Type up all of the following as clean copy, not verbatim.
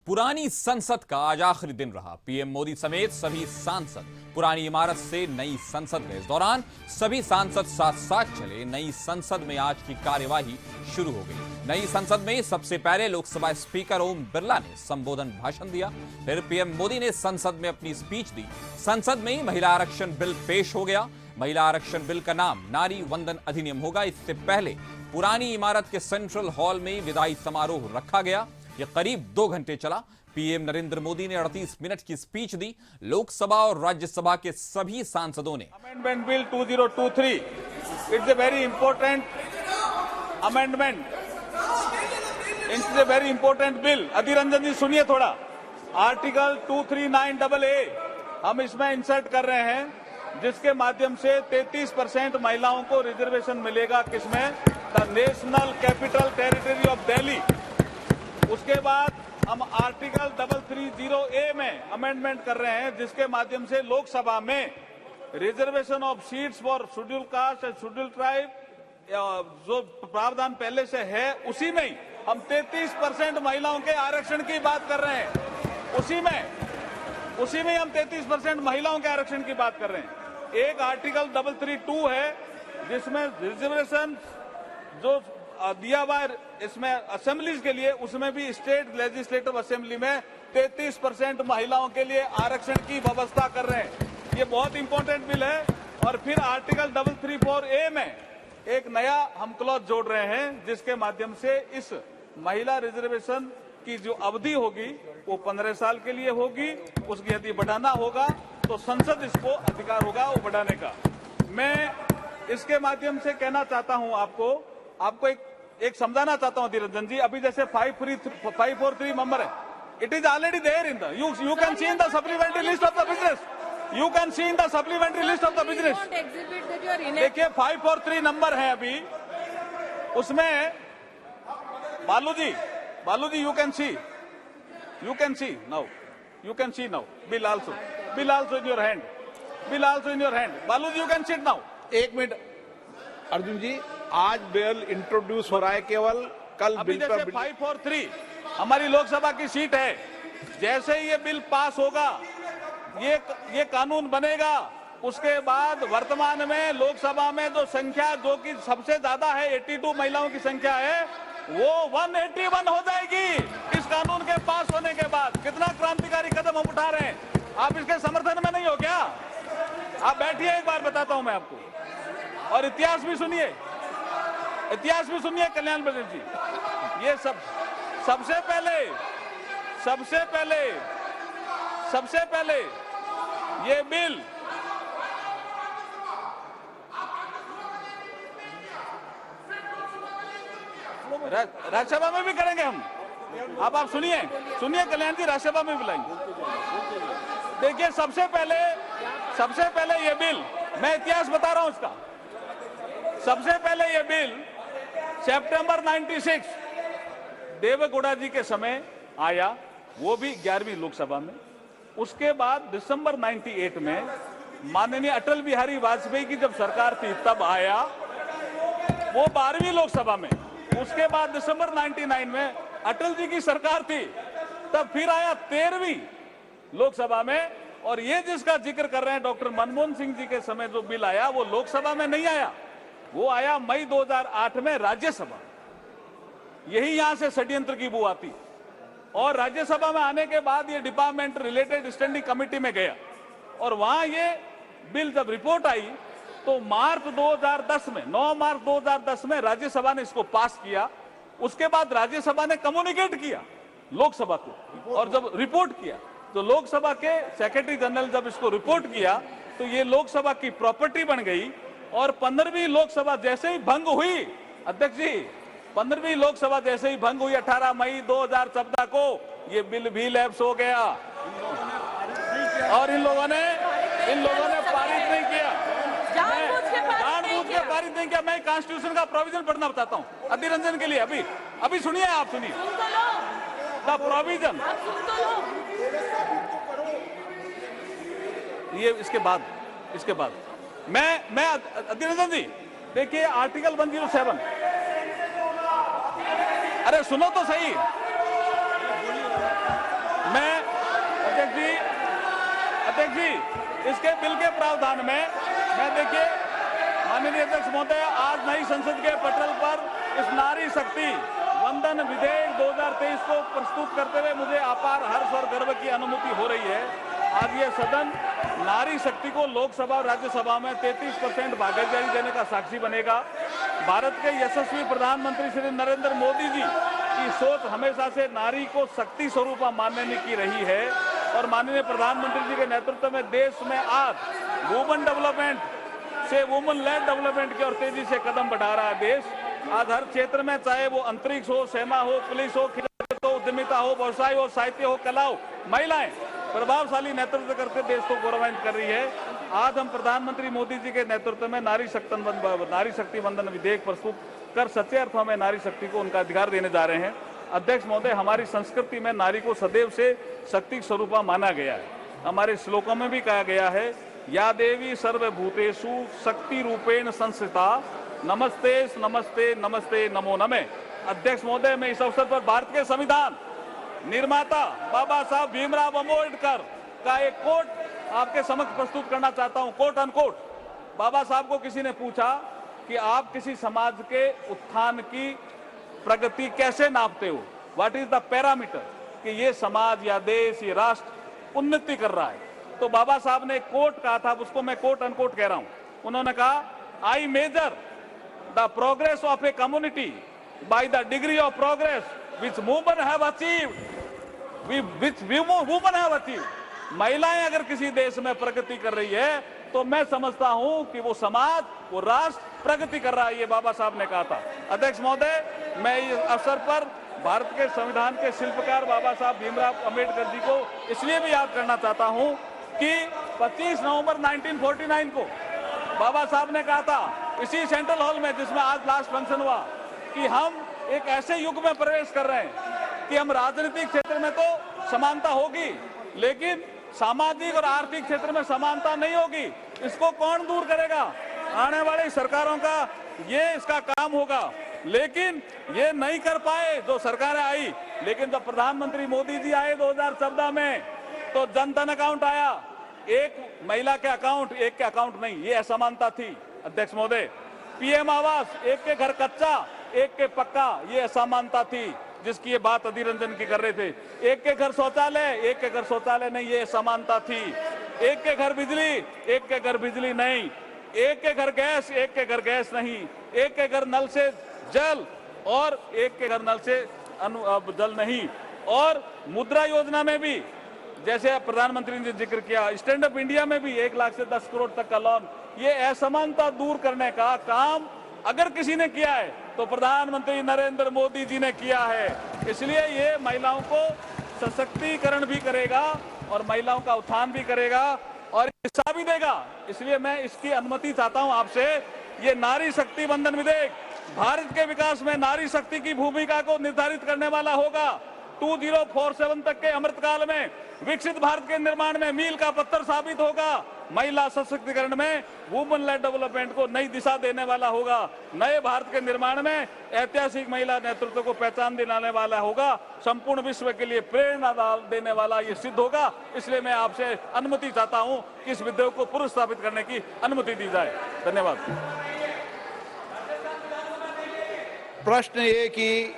पुरानी संसद का आज आखिरी दिन रहा। पीएम मोदी समेत सभी सांसद पुरानी इमारत से नई संसद गए। इस दौरान सभी सांसद साथ साथ चले। नई संसद में आज की कार्यवाही शुरू हो गई। नई संसद में सबसे पहले लोकसभा स्पीकर ओम बिरला ने संबोधन भाषण दिया। फिर पीएम मोदी ने संसद में अपनी स्पीच दी। संसद में महिला आरक्षण बिल पेश हो गया। महिला आरक्षण बिल का नाम नारी वंदन अधिनियम होगा। इससे पहले पुरानी इमारत के सेंट्रल हॉल में विदाई समारोह रखा गया। यह करीब 2 घंटे चला। पीएम नरेंद्र मोदी ने 38 मिनट की स्पीच दी। लोकसभा और राज्यसभा के सभी सांसदों ने amendment bill 2023 it's a very important amendment, it's a very important bill. Adhir Ranjan ji सुनिए थोड़ा। आर्टिकल 239AA हम इसमें इंसर्ट कर रहे हैं, जिसके माध्यम से 33% महिलाओं को रिजर्वेशन मिलेगा। किसमें? The national capital territory of Delhi. उसके बाद हम आर्टिकल 330A में अमेंडमेंट कर रहे हैं, जिसके माध्यम से लोकसभा में reservation of seats for schedule caste and schedule tribe जो प्रावधान पहले से है, उसी में ही हम 33% महिलाओं के आरक्षण की बात कर रहे हैं। उसी में हम 33% महिलाओं के आरक्षण की बात कर रहे हैं। एक आर्टिकल 332 है, जिसमें रिजर्वेशन जो दिया हुआ है इसमें असेंबलीज के लिए, उसमें भी स्टेट लेजिस्लेटिव असेंबली में 33% महिलाओं के लिए आरक्षण की व्यवस्था कर रहे हैं। ये बहुत इंपॉर्टेंट बिल है। और फिर आर्टिकल 334A में एक नया हम क्लॉज जोड़ रहे हैं, जिसके माध्यम से इस महिला रिजर्वेशन की जो अवधि होगी वो 15 साल के लिए होगी। उसकी यदि बढ़ाना होगा तो संसद इसको अधिकार होगा वो बढ़ाने का। मैं इसके माध्यम से कहना चाहता हूं, आपको एक समझाना चाहता हूं धीरज जी। अभी जैसे 543 नंबर है, it is already there in the you can see in the supplementary list of the business. You can see in the supplementary list of the business. देखिए 543 नंबर है अभी, उसमें Balu ji you can see now, you can see now. Bill also in your hand. Balu ji you can seat now. एक minute Arjun ji, आज bill introduce हो रहा है, केवल कल बिल जैसे 543 हमारी लोकसभा की सीट है। जैसे ही ये बिल पास होगा, ये कानून बनेगा, उसके बाद वर्तमान में लोकसभा में जो संख्या जो कि सबसे ज्यादा है 82 महिलाओं की संख्या है, वो 181 हो जाएगी इस कानून के पास होने के बाद। कितना क्रांतिकारी कदम हम उठा रहे हैं। आप इसके समर्थन में नहीं हो क्या? आप बैठिए, एक बार बताता हूं मैं आपको। और इतिहास भी सुनिए कल्याण बजट जी। ये सबसे पहले ये बिल राज्यसभा में भी करेंगे हम। अब आप सुनिए कल्याण जी, राज्यसभा में भी लाएंगे। देखिए सबसे पहले ये बिल, मैं इतिहास बता रहा हूं इसका। सबसे पहले ये बिल सितंबर 96 देवेगौड़ा जी के समय आया, वो भी 11वीं लोकसभा में। उसके बाद दिसंबर 98 में माननीय अटल बिहारी वाजपेयी की जब सरकार थी तब आया, वो 12वीं लोकसभा में। उसके बाद दिसंबर 99 में अटल जी की सरकार थी, तब फिर आया 13वीं लोकसभा में। और ये जिसका जिक्र कर रहे हैं डॉक्टर मनमोहन सिंह जी के समय जो बिल आया, वो लोकसभा में नहीं आया, वो आया मई 2008 में राज्यसभा। यही यहां से षड्यंत्र की बू आती। और राज्यसभा में आने के बाद ये डिपार्टमेंट रिलेटेड स्टैंडिंग कमेटी में गया, और वहां ये बिल जब रिपोर्ट आई तो 9 मार्च 2010 में राज्यसभा ने इसको पास किया। उसके बाद राज्यसभा ने कम्युनिकेट किया लोकसभा को, और जब रिपोर्ट किया तो लोकसभा के सेक्रेटरी जनरल जब इसको रिपोर्ट किया तो ये लोकसभा की प्रॉपर्टी बन गई। और 15वीं लोकसभा जैसे ही भंग हुई, अध्यक्ष जी, 15वीं लोकसभा जैसे ही भंग हुई 18 मई 2014 को, ये बिल भी लैप्स हो गया। और इन लोगों ने पारित नहीं किया, जानबूझ के पारित नहीं किया। मैं कॉन्स्टिट्यूशन का प्रोविजन पढ़ना बताता हूं अधीर रंजन के लिए। अभी सुनिए, आप सुनिए द प्रोविजन। ये इसके बाद मैं अधीर रंजन जी, देखिए आर्टिकल 107। अरे सुनो तो सही। अध्यक्ष जी, इसके बिल के प्रावधान में मैं देखिए माननीय अध्यक्ष महोदय, आज नई संसद के पटल पर इस नारी शक्ति वंदन विधेयक 2023 को प्रस्तुत करते हुए मुझे अपार हर्ष और गर्व की अनुभूति हो रही है। आज ये सदन नारी शक्ति को लोकसभा और राज्यसभा में 33% भागीदारी देने का साक्षी बनेगा। भारत के यशस्वी प्रधानमंत्री श्री नरेंद्र मोदी जी की सोच हमेशा से नारी को शक्ति स्वरूप मानने की रही है और माननीय प्रधानमंत्री जी के नेतृत्व में देश में आज वुमेन डेवलपमेंट से वुमेन लेड डेवलपमेंट की ओर तेजी से कदम बढ़ा रहा है देश। आज हर क्षेत्र में, चाहे वो अंतरिक्ष हो, सेना हो, पुलिस हो, खिलौना हो, उद्यमिता हो, व्यवसाय हो, साहित्य हो, कला हो, महिलाएं प्रभावशाली नेतृत्व करके देश को गौरवान्वित कर रही है। आज हम प्रधानमंत्री मोदी जी के नेतृत्व में नारी शक्ति वंदन विधेयक प्रस्तुत कर सच्चे अर्थों में नारी शक्ति को उनका अधिकार देने जा रहे हैं। अध्यक्ष महोदय, हमारी संस्कृति में नारी को सदैव से शक्ति स्वरूपा माना गया है। हमारे श्लोकों में भी कहा गया है, या देवी सर्वभूतेषु शक्ति रूपेण संस्थिता, नमस्ते नमस्ते नमस्ते नमो नमे। अध्यक्ष महोदय, मैं इस अवसर पर भारत के संविधान निर्माता बाबा साहब भीमराव अम्बेडकर का एक कोट आपके समक्ष प्रस्तुत करना चाहता हूं, कोट अनकोट। बाबा साहब को किसी ने पूछा कि आप किसी समाज के उत्थान की प्रगति कैसे नापते हो, व्हाट इज द पैरामीटर, कि ये समाज या देश, ये राष्ट्र उन्नति कर रहा है। तो बाबा साहब ने कोट कहा था, उसको मैं कोट अनकोट कह रहा हूं। उन्होंने कहा, I measure the progress of a community by the degree of progress which women have achieved, which women have achieved. महिलाएं अगर किसी देश में प्रगति कर रही है तो मैं समझता हूं कि वो समाज, वो राष्ट्र प्रगति कर रहा है। ये बाबा साहब ने कहा था। अध्यक्ष महोदय, मैं इस अवसर पर भारत के संविधान के शिल्पकार बाबा साहब भीमराव अम्बेडकर जी को इसलिए भी याद करना चाहता हूं कि 25 नवंबर 1949 को बाबा साहब ने कहा था इसी सेंट्रल हॉल में, जिसमें आज लास्ट फंक्शन हुआ, कि हम एक ऐसे युग में प्रवेश कर रहे हैं कि हम राजनीतिक क्षेत्र में तो समानता होगी, लेकिन सामाजिक और आर्थिक क्षेत्र में समानता नहीं होगी। इसको कौन दूर करेगा? आने वाली सरकारों का ये इसका काम होगा। लेकिन ये नहीं कर पाए जो सरकारें आई। लेकिन जब प्रधानमंत्री मोदी जी आए 2014 में, तो जन धन अकाउंट आया, एक महिला के अकाउंट, एक के अकाउंट नहीं, ये असमानता थी। अध्यक्ष महोदय, पीएम आवास, एक के घर कच्चा, एक के पक्का, ये असमानता थी जिसकी ये बात अधीर रंजन की कर रहे थे। एक के घर शौचालय, एक के घर शौचालय नहीं, ये समानता थी। एक के घर बिजली, एक के घर बिजली नहीं। एक के घर गैस, एक के घर गैस नहीं। एक के घर नल से जल और एक के घर नल से जल नहीं। और मुद्रा योजना में भी, जैसे प्रधानमंत्री ने जिक्र किया, स्टैंड अप इंडिया में भी 1 लाख से 10 करोड़ तक का लोन। ये असमानता दूर करने का काम अगर किसी ने किया है तो प्रधानमंत्री नरेंद्र मोदी जी ने किया है। इसलिए ये महिलाओं को सशक्तिकरण भी करेगा और महिलाओं का उत्थान भी करेगा और हिस्सा भी देगा। इसलिए मैं इसकी अनुमति चाहता हूं आपसे। ये नारी शक्ति वंदन विधेयक भारत के विकास में नारी शक्ति की भूमिका को निर्धारित करने वाला होगा। 2047 तक के अमृतकाल में विकसित भारत के निर्माण में मील का पत्थर साबित होगा। महिला सशक्तिकरण में वुमेन लेड डेवलपमेंट को नई दिशा देने वाला होगा। नए भारत के निर्माण में ऐतिहासिक महिला नेतृत्व को पहचान दिलाने वाला होगा। संपूर्ण विश्व के लिए प्रेरणा देने वाला ये सिद्ध होगा। इसलिए मैं आपसे अनुमति चाहता हूं कि इस विधेयक को पुनर्स्थापित करने की अनुमति दी जाए। धन्यवाद। प्रश्न ये कि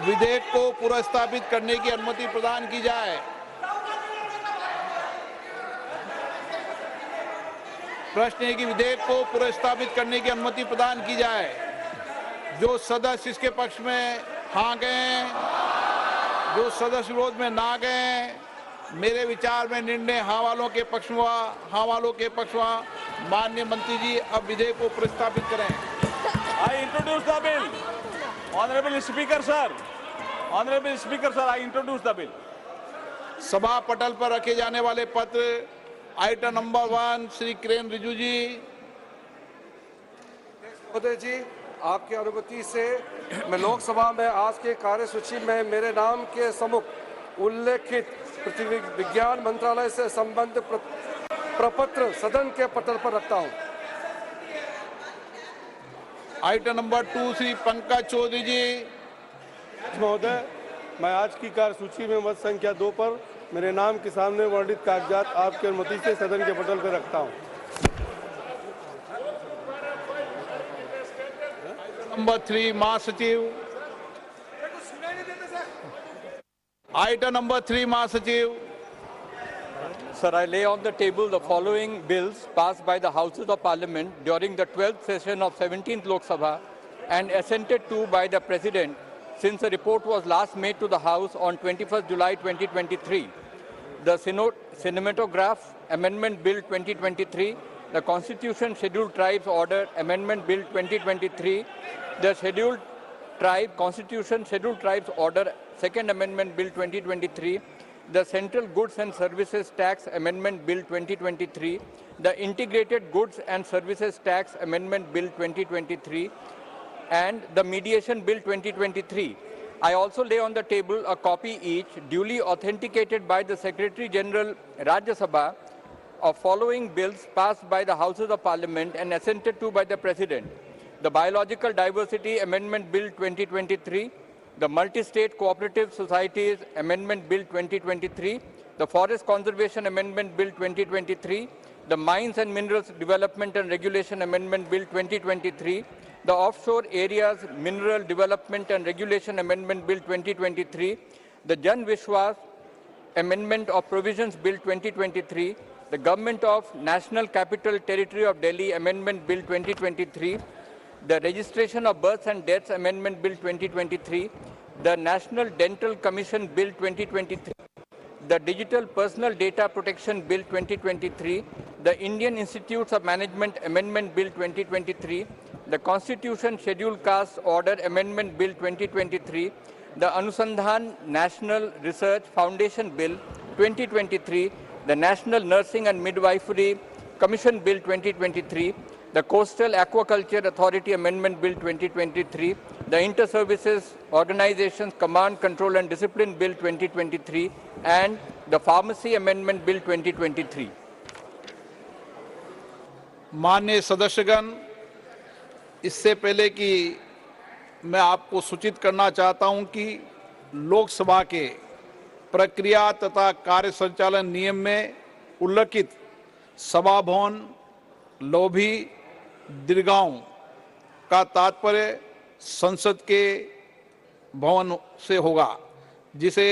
विधेयक को पुनर्स्थापित करने की अनुमति प्रदान की जाए। प्रश्न है कि विधेयक को पुनर्स्थापित करने की अनुमति प्रदान की जाए। जो सदस्य इसके पक्ष में हाँ गए, जो सदस्य विरोध में ना गए, मेरे विचार में निर्णय हाँ वालों के पक्ष में हुआ। हाँ वालों के पक्ष हुआ। माननीय मंत्री जी अब विधेयक को पुनर्स्थापित करें। I introduce the bill. Honourable speaker sir, honourable speaker sir, I introduce the bill. सभा पटल पर रखे जाने वाले पत्र आइटम नंबर 1 श्री किरेन रिजिजू जी। महोदय जी, आपकी अनुमति से मैं लोकसभा में आज के कार्यसूची में मेरे नाम के सम्मुख उल्लेखित पृथ्वी विज्ञान मंत्रालय से संबंधित प्रपत्र सदन के पटल पर रखता हूं। आइटम नंबर 2 श्री पंकज चौधरी जी। महोदय, मैं आज की कार्यसूची में मत संख्या 2 पर मेरे नाम के सामने वर्णित कागजात आपकी अनुमति से सदन के पटल पर रखता हूं। नंबर 3 महासचिव। आइटम नंबर 3 महासचिव। Sir, I lay on the table the following bills passed by the Houses of Parliament during the 12th session of 17th Lok Sabha and assented to by the President since the report was last made to the House on 21st July 2023. The Cinematograph Amendment Bill 2023, the Constitution Scheduled Tribes Order Amendment Bill 2023, the Scheduled Tribe Constitution Scheduled Tribes Order Second Amendment Bill 2023, the Central Goods and Services Tax Amendment Bill 2023, the Integrated Goods and Services Tax Amendment Bill 2023, and the Mediation Bill 2023. I also lay on the table a copy each, duly authenticated by the Secretary General Rajya Sabha, of following bills passed by the Houses of Parliament and assented to by the President: the Biological Diversity Amendment Bill 2023, the Multi-State Cooperative Societies Amendment Bill 2023, the Forest Conservation Amendment Bill 2023, the Mines and Minerals Development and Regulation Amendment Bill 2023, the Offshore Areas Mineral Development and Regulation Amendment Bill 2023, the Jan Vishwas Amendment of Provisions Bill 2023, the Government of National Capital Territory of Delhi Amendment Bill 2023, the Registration of Births and Deaths Amendment Bill 2023, the National Dental Commission Bill 2023, the Digital Personal Data Protection Bill 2023, the Indian Institutes of Management Amendment Bill 2023, the Constitution Scheduled Caste Order Amendment Bill 2023, the Anusandhan National Research Foundation Bill 2023, the National Nursing and Midwifery Commission Bill 2023, the Coastal Aquaculture Authority Amendment Bill 2023, the Inter-Services Organizations Command, Control and Discipline Bill 2023, and the Pharmacy Amendment Bill 2023. माननीय सदस्यगण, इससे पहले कि मैं आपको सूचित करना चाहता हूं कि लोकसभा के प्रक्रिया तथा कार्य संचालन नियम में उल्लिखित सभा भवन, लॉबी, दीर्घाओं का तात्पर्य संसद के भवन से होगा, जिसे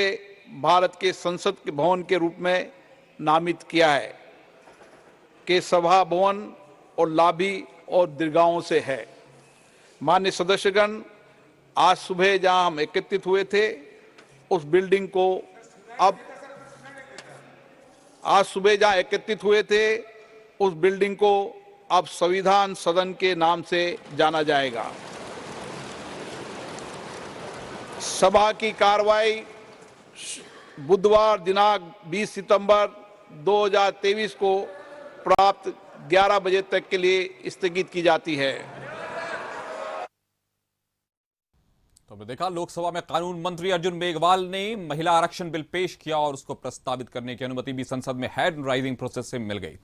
भारत के संसद के भवन के रूप में नामित किया है, के सभा भवन और लॉबी और दीर्घाओं से है। माननीय सदस्यगण, आज सुबह जहां हम एकत्रित हुए थे उस बिल्डिंग को अब संविधान सदन के नाम से जाना जाएगा। सभा की कार्रवाई बुधवार दिनांक 20 सितंबर 2023 को प्राप्त 11 बजे तक के लिए स्थगित की जाती है। तो हमने देखा, लोकसभा में कानून मंत्री अर्जुन मेघवाल ने महिला आरक्षण बिल पेश किया और उसको प्रस्तावित करने की अनुमति भी संसद में हैंड राइजिंग प्रोसेस से मिल गई।